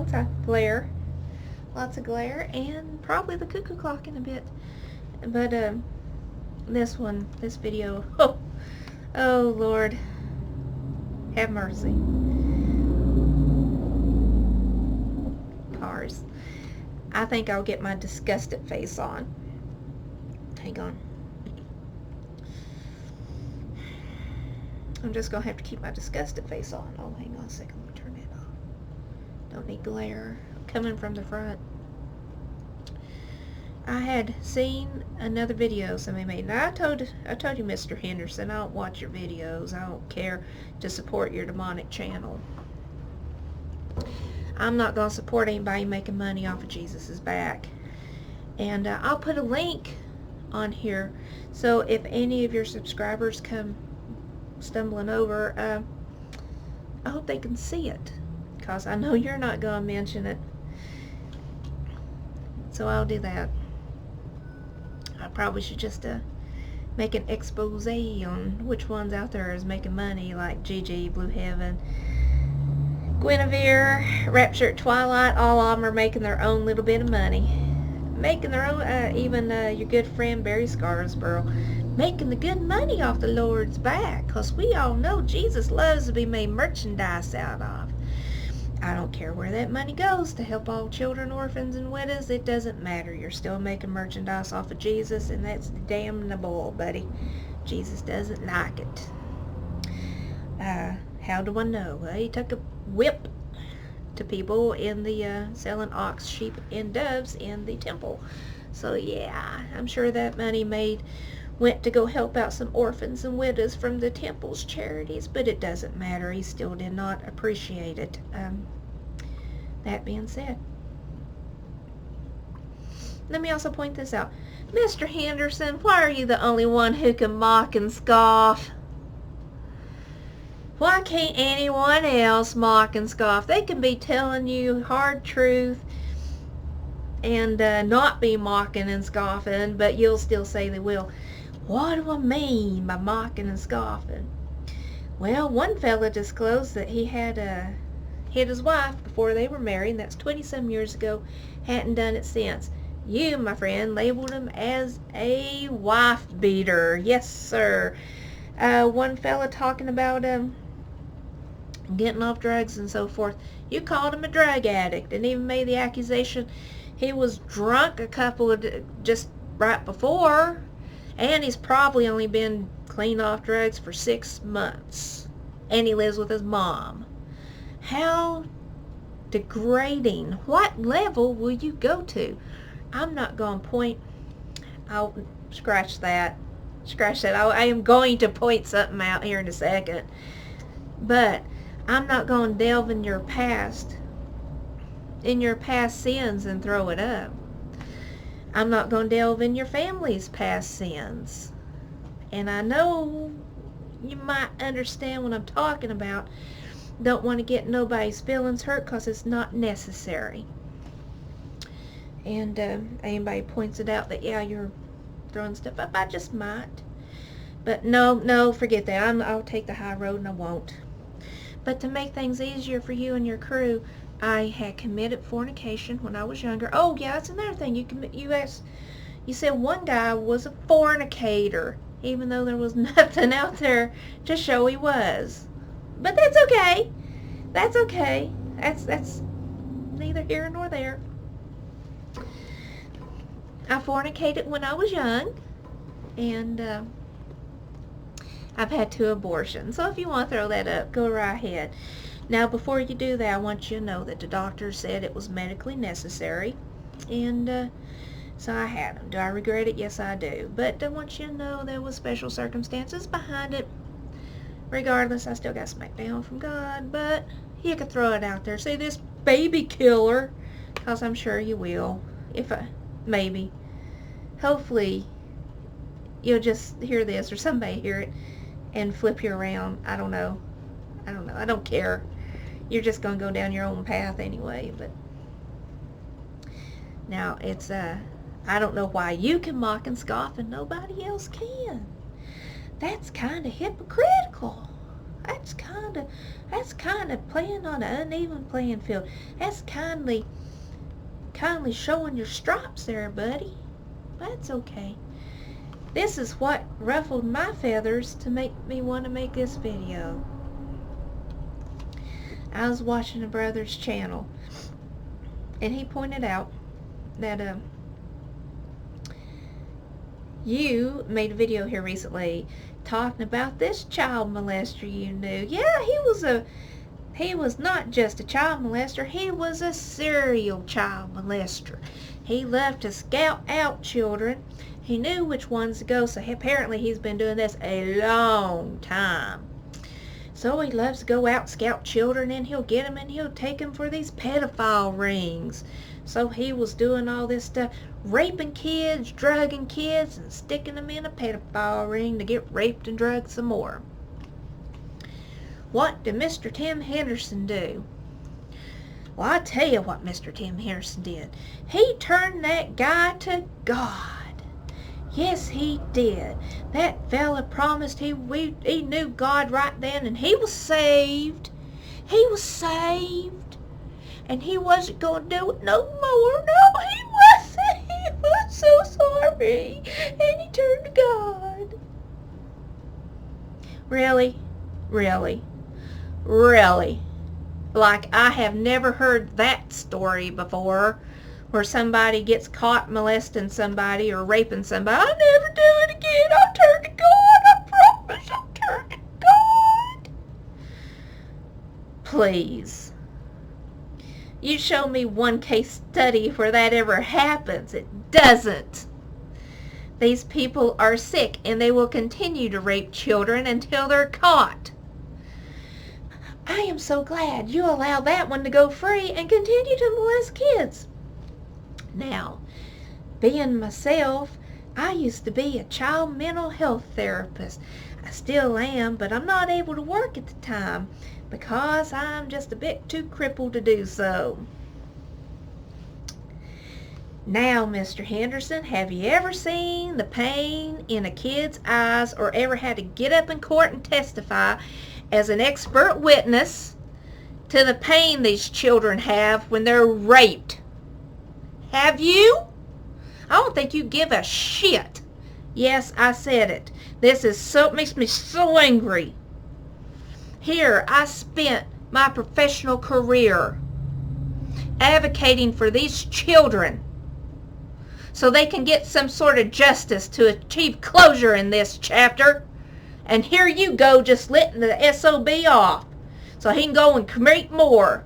lots of glare. Lots of glare, and probably the cuckoo clock in a bit. But, this video, oh Lord, have mercy. Cars. I think I'll get my disgusted face on. Hang on. I'm just gonna have to keep my disgusted face on. Oh, hang on a second. Let me turn that off. Don't need glare coming from the front. I had seen another video somebody made. Now I told you, Mr. Henderson, I don't watch your videos. I don't care to support your demonic channel. I'm not going to support anybody making money off of Jesus' back. And I'll put a link on here, so if any of your subscribers come stumbling over, I hope they can see it, because I know you're not going to mention it. So I'll do that. I probably should just make an expose on which ones out there is making money, like Gigi, Blue Heaven, Guinevere, Rapture at Twilight. All of them are making their own little bit of money. Making their own, even your good friend Barry Scarsborough, making the good money off the Lord's back, because we all know Jesus loves to be made merchandise out of. I don't care where that money goes, to help all children, orphans, and widows. It doesn't matter. You're still making merchandise off of Jesus, and that's damnable, buddy. Jesus doesn't like it. How do I know? Well, he took a whip to people in the selling ox, sheep, and doves in the temple. So yeah, I'm sure that money went to go help out some orphans and widows from the temple's charities, but it doesn't matter. He still did not appreciate it. That being said, let me also point this out. Mr. Henderson, why are you the only one who can mock and scoff? Why can't anyone else mock and scoff? They can be telling you hard truth and not be mocking and scoffing, but you'll still say they will. What do I mean by mocking and scoffing? Well, one fella disclosed that he had hit his wife before they were married, and that's 20-some years ago. Hadn't done it since. You, my friend, labeled him as a wife beater. Yes, sir. One fella talking about getting off drugs and so forth. You called him a drug addict, and even made the accusation he was drunk a couple of just right before, and he's probably only been clean off drugs for 6 months, and he lives with his mom. How degrading. What level will you go to? I'm not going to point. I'll scratch that. I am going to point something out here in a second. But I'm not going to delve in your past sins and throw it up. I'm not going to delve in your family's past sins. And I know you might understand what I'm talking about. Don't want to get nobody's feelings hurt, because it's not necessary. And anybody points it out that, yeah, you're throwing stuff up, I just might. But no, forget that. I'll take the high road, and I won't. But to make things easier for you and your crew, I had committed fornication when I was younger. Oh yeah, that's another thing. You said one guy was a fornicator, even though there was nothing out there to show he was. But that's okay. That's okay. That's neither here nor there. I fornicated when I was young, and I've had 2 abortions. So if you want to throw that up, go right ahead. Now, before you do that, I want you to know that the doctor said it was medically necessary, and so I had them. Do I regret it? Yes, I do. But I want you to know there was special circumstances behind it. Regardless, I still got smacked down from God, but you could throw it out there. Say this baby killer, because I'm sure you will. Maybe. Hopefully, you'll just hear this, or somebody hear it, and flip you around. I don't know. I don't care. You're just going to go down your own path anyway, but now it's, I don't know why you can mock and scoff and nobody else can. That's kind of hypocritical. That's kind of playing on an uneven playing field. That's kindly showing your stripes there, buddy. That's okay. This is what ruffled my feathers to make me want to make this video. I was watching a brother's channel, and he pointed out that you made a video here recently talking about this child molester you knew. Yeah, he was not just a child molester, he was a serial child molester. He loved to scout out children. He knew which ones to go, so apparently he's been doing this a long time. So he loves to go out, scout children, and he'll get them and he'll take them for these pedophile rings. So he was doing all this stuff, raping kids, drugging kids, and sticking them in a pedophile ring to get raped and drugged some more. What did Mr. Tim Henderson do? Well, I'll tell you what Mr. Tim Henderson did. He turned that guy to God. Yes, he did. That fella promised he knew God right then, and he was saved. He was saved. And he wasn't going to do it no more. No, he wasn't. He was so sorry. And he turned to God. Really? Really? Really? Like, I have never heard that story before, where somebody gets caught molesting somebody or raping somebody. I'll never do it again. I'll turn to God. I promise I'll turn to God. Please. You show me one case study where that ever happens. It doesn't. These people are sick, and they will continue to rape children until they're caught. I am so glad you allow that one to go free and continue to molest kids. Now, being myself, I used to be a child mental health therapist. I still am, but I'm not able to work at the time because I'm just a bit too crippled to do so. Now, Mr. Henderson, have you ever seen the pain in a kid's eyes or ever had to get up in court and testify as an expert witness to the pain these children have when they're raped? Have you? I don't think you give a shit. Yes, I said it. Makes me so angry. Here, I spent my professional career advocating for these children so they can get some sort of justice to achieve closure in this chapter. And here you go, just letting the SOB off so he can go and create more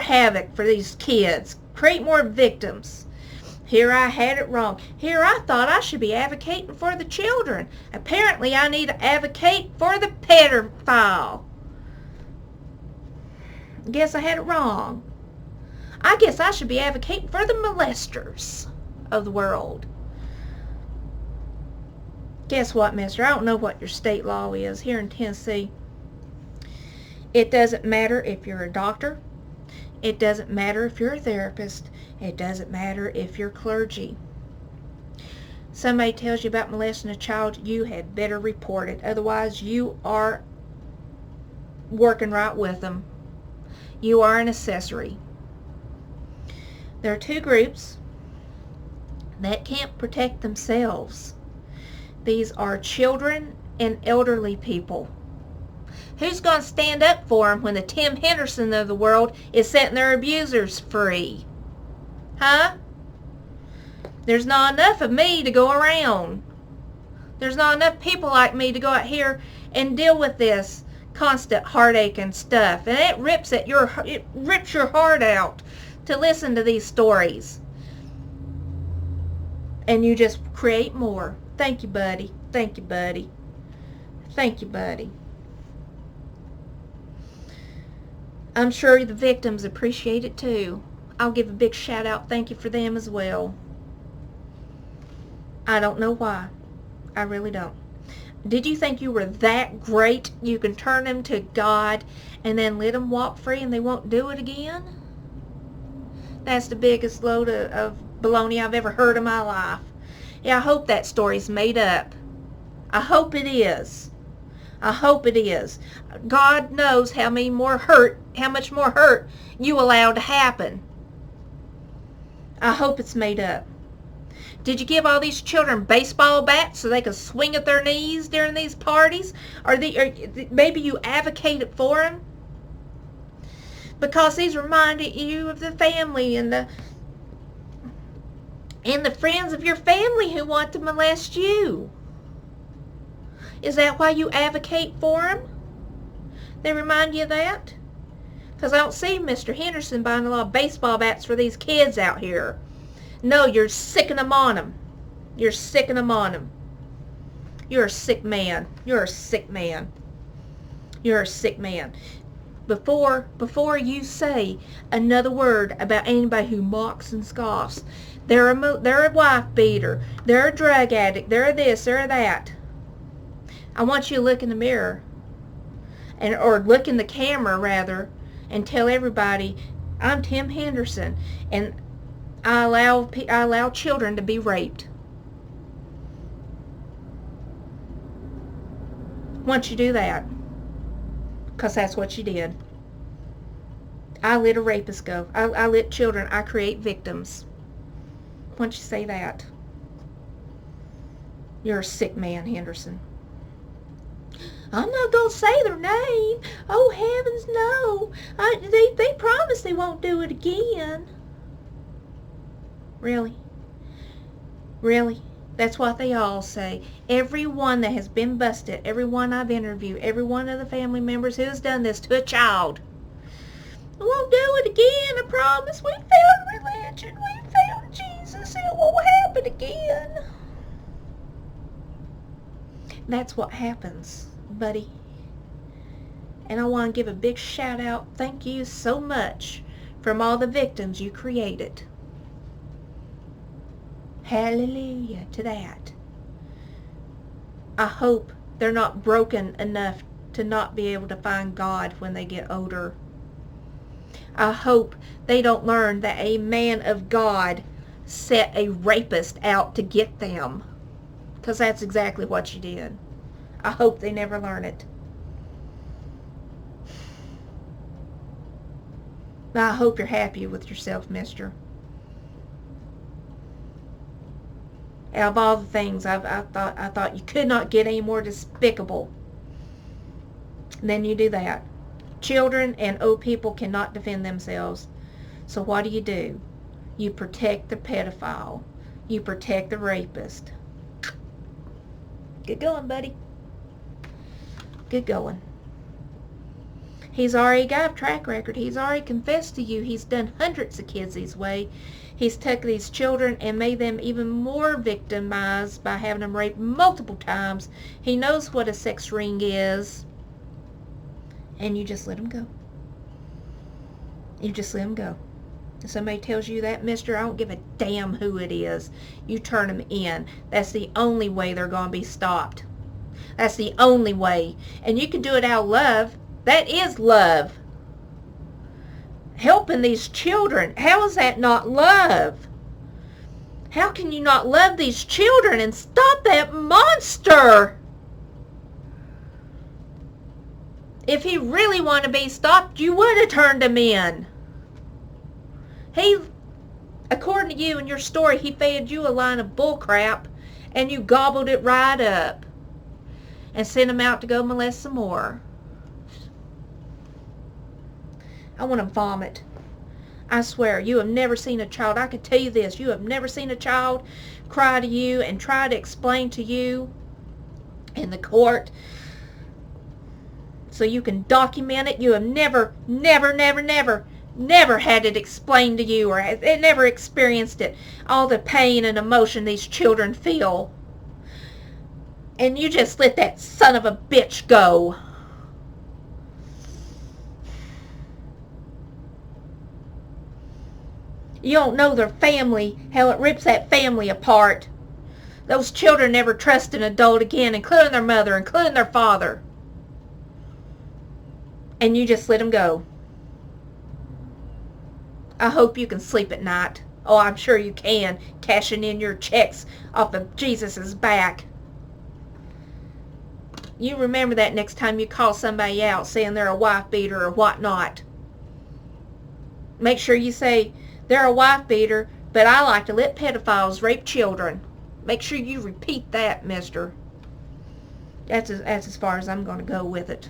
havoc for these kids, create more victims. Here I had it wrong. Here I thought I should be advocating for the children. Apparently I need to advocate for the pedophile. Guess I had it wrong. I guess I should be advocating for the molesters of the world. Guess what, mister? I don't know what your state law is here in Tennessee. It doesn't matter if you're a doctor. It doesn't matter if you're a therapist. It doesn't matter if you're clergy. Somebody tells you about molesting a child, you had better report it. Otherwise, you are working right with them. You are an accessory. There are two groups that can't protect themselves. These are children and elderly people. Who's going to stand up for them when the Tim Henderson of the world is setting their abusers free? Huh? There's not enough of me to go around. There's not enough people like me to go out here and deal with this constant heartache and stuff. And it rips your heart out to listen to these stories. And you just create more. Thank you, buddy. Thank you, buddy. Thank you, buddy. I'm sure the victims appreciate it too. I'll give a big shout out thank you for them as well. I don't know why. I really don't. Did you think you were that great you can turn them to God and then let them walk free and they won't do it again? That's the biggest load of baloney I've ever heard in my life. Yeah, I hope that story's made up. I hope it is. I hope it is. God knows how much more hurt you allowed to happen. I hope it's made up. Did you give all these children baseball bats so they could swing at their knees during these parties? Or maybe you advocated for them? Because these reminded you of the family and the friends of your family who want to molest you. Is that why you advocate for them? They remind you of that? Because I don't see Mr. Henderson buying a lot of baseball bats for these kids out here. No, you're sicking them on them. You're sicking them on them. You're a sick man. You're a sick man. You're a sick man. Before you say another word about anybody who mocks and scoffs, they're a wife beater. They're a drug addict. They're this. They're that. I want you to look in the mirror, or look in the camera rather, and tell everybody, I'm Tim Henderson, and I allow children to be raped. Once you do that, because that's what you did. I let a rapist go. I let children. I create victims. Once you say that, you're a sick man, Henderson. I'm not going to say their name. Oh, heavens, no. They promise they won't do it again. Really? Really? That's what they all say. Everyone that has been busted, everyone I've interviewed, every one of the family members who has done this to a child. I won't do it again, I promise. We found religion. We found Jesus. It won't happen again. That's what happens, buddy. And I want to give a big shout out. Thank you so much from all the victims you created. Hallelujah to that. I hope they're not broken enough to not be able to find God when they get older. I hope they don't learn that a man of God set a rapist out to get them. Because that's exactly what you did. I hope they never learn it. I hope you're happy with yourself, mister. Out of all the things I thought you could not get any more despicable than you do that. Children and old people cannot defend themselves. So what do? You protect the pedophile. You protect the rapist. Get going, buddy. Get going. He's already got a track record. He's already confessed to you. He's done hundreds of kids this way. He's took these children and made them even more victimized by having them raped multiple times. He knows what a sex ring is. And you just let him go. You just let him go. If somebody tells you that, mister, I don't give a damn who it is. You turn them in. That's the only way they're going to be stopped. That's the only way. And you can do it out of love. That is love. Helping these children. How is that not love? How can you not love these children and stop that monster? If he really wanted to be stopped, you would have turned him in. He, according to you and your story, he fed you a line of bullcrap and you gobbled it right up and sent him out to go molest some more. I want to vomit. I swear, you have never seen a child. I can tell you this. You have never seen a child cry to you and try to explain to you in the court so you can document it. You have never had it explained to you, or never experienced it. All the pain and emotion these children feel. And you just let that son of a bitch go. You don't know their family, how it rips that family apart. Those children never trust an adult again, including their mother, including their father. And you just let them go. I hope you can sleep at night. Oh, I'm sure you can, cashing in your checks off of Jesus' back. You remember that next time you call somebody out saying they're a wife beater or whatnot. Make sure you say, they're a wife beater, but I like to let pedophiles rape children. Make sure you repeat that, mister. That's as far as I'm going to go with it.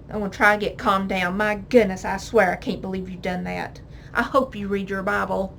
I'm going to try to get calmed down. My goodness, I swear I can't believe you've done that. I hope you read your Bible.